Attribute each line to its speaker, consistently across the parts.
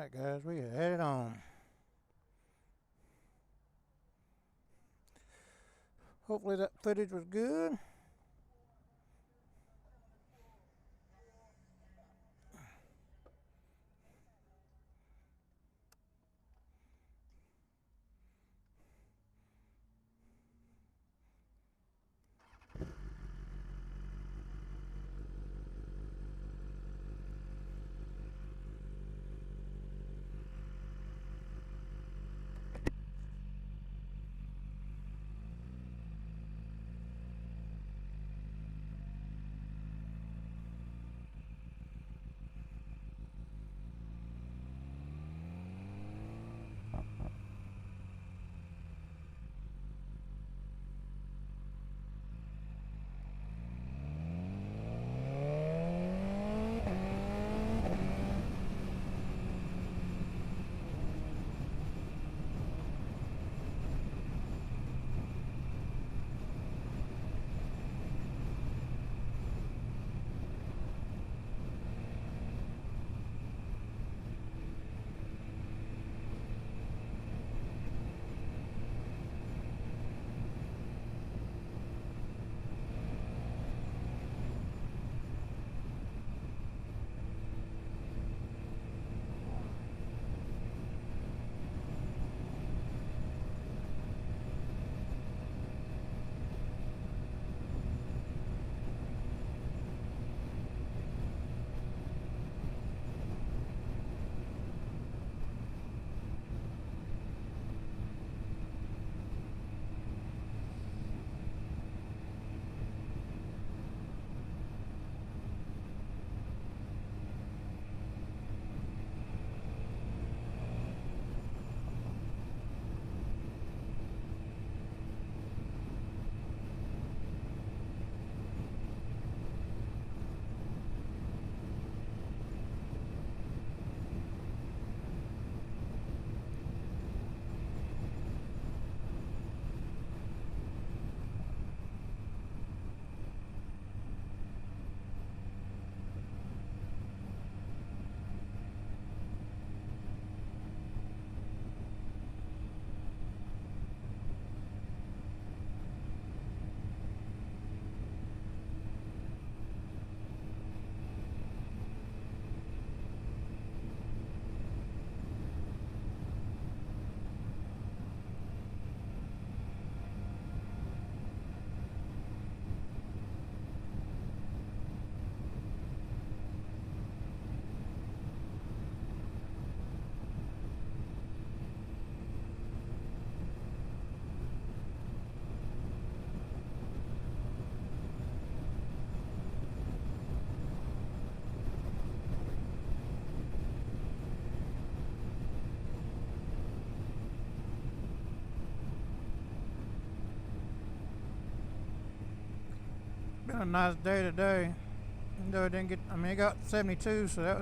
Speaker 1: Alright guys, we are headed on. Hopefully that footage was good. Been a nice day today. Though it didn't get, it got 72, so that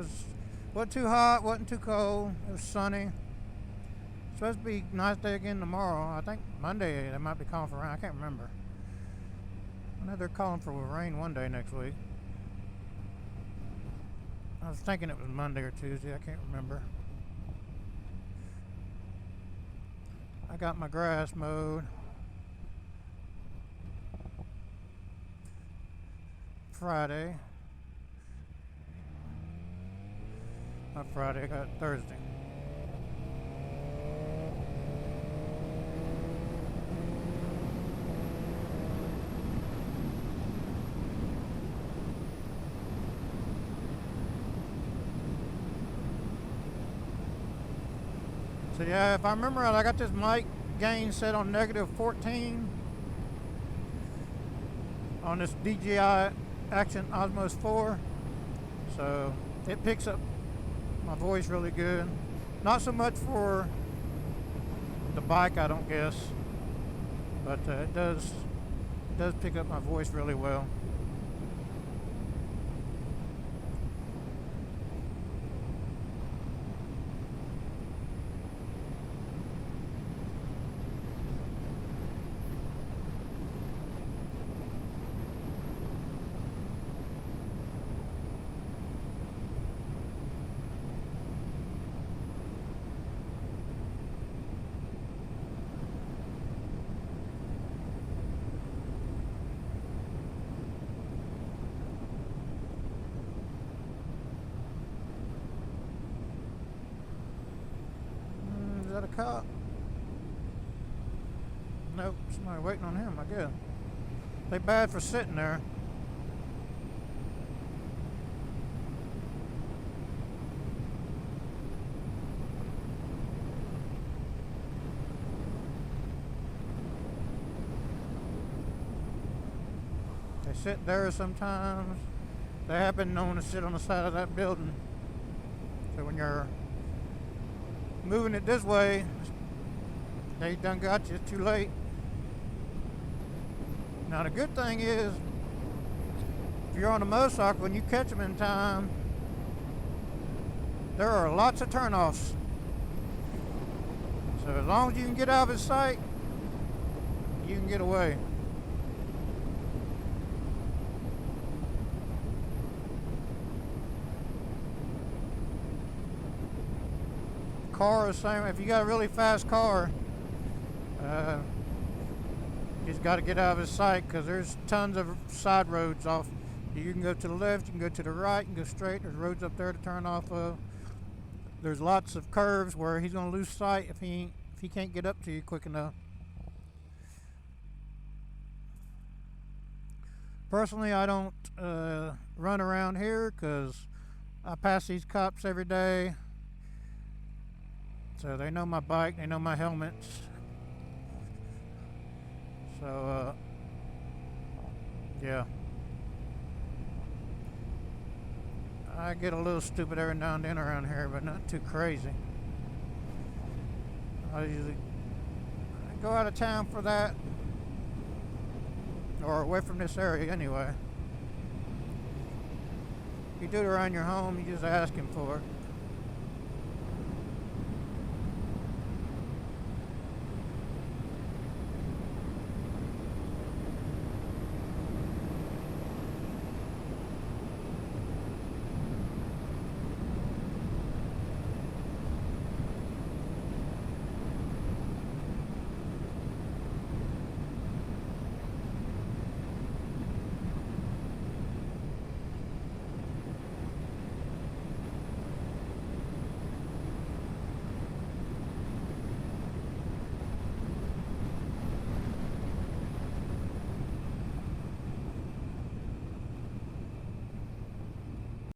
Speaker 1: wasn't too hot, wasn't too cold. It was sunny. Supposed to be a nice day again tomorrow. I think Monday they might be calling for rain. I can't remember. I know they're calling for rain one day next week. I was thinking it was Monday or Tuesday. I can't remember. I got my grass mowed. Friday. Not Friday, I got Thursday. So yeah, if I remember right, I got this mic gain set on -14 on this DJI Action Osmos 4, so it picks up my voice really good. Not so much for the bike, I don't guess, but it does pick up my voice really well. cop? Nope, somebody waiting on him, I guess. They bad for sitting there. They sit there sometimes. They have been known to sit on the side of that building. So when you're moving it this way, they done got you. It's too late. Now the good thing is, if you're on a motorcycle and you catch them in time, there are lots of turnoffs. So as long as you can get out of his sight, you can get away. Car is the same. If you got a really fast car, you just got to get out of his sight, because there's tons of side roads off. You can go to the left, you can go to the right, you can go straight. There's roads up there to turn off of. There's lots of curves where he's going to lose sight if he can't get up to you quick enough. Personally, I don't run around here because I pass these cops every day. So they know my bike, they know my helmets. So, yeah. I get a little stupid every now and then around here, but not too crazy. I go out of town for that, or away from this area anyway. You do it around your home, you just ask him for it.